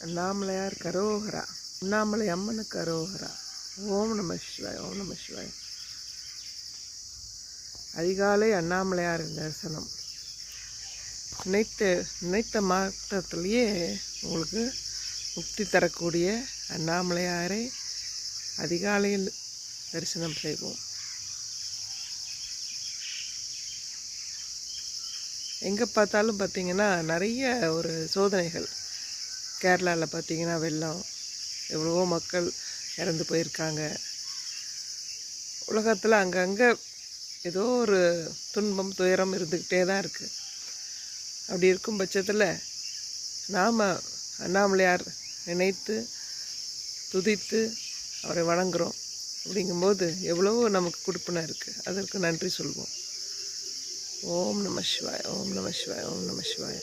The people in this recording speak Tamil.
அண்ணாமலையார் கரோகரா, அண்ணாமலை அம்மனுக்கு கரோகரா. ஓம் நம சிவாய், ஓம் நம சிவாய். அதிகாலை அண்ணாமலையார் தரிசனம். நினைத்த மாற்றத்திலேயே உங்களுக்கு முக்தி தரக்கூடிய அண்ணாமலையாரை அதிகாலையில் தரிசனம் செய்வோம். எங்கே பார்த்தாலும் பார்த்திங்கன்னா நிறைய ஒரு சோதனைகள். கேரளாவில் பார்த்திங்கன்னா வெள்ளம், எவ்வளவோ மக்கள் இறந்து போயிருக்காங்க. உலகத்தில் அங்கங்கே ஏதோ ஒரு துன்பம் துயரம் இருந்துக்கிட்டே தான் இருக்குது. அப்படி இருக்கும் பட்சத்தில் நாம் அண்ணாமலையார் நினைத்து துதித்து அவரை வணங்குகிறோம். அப்படிங்கும்போது எவ்வளவோ நமக்கு கொடுப்பினை இருக்குது. அதற்கு நன்றி சொல்வோம். ஓம் நம சிவாய, ஓம் நம சிவாய, ஓம் நம சிவாய.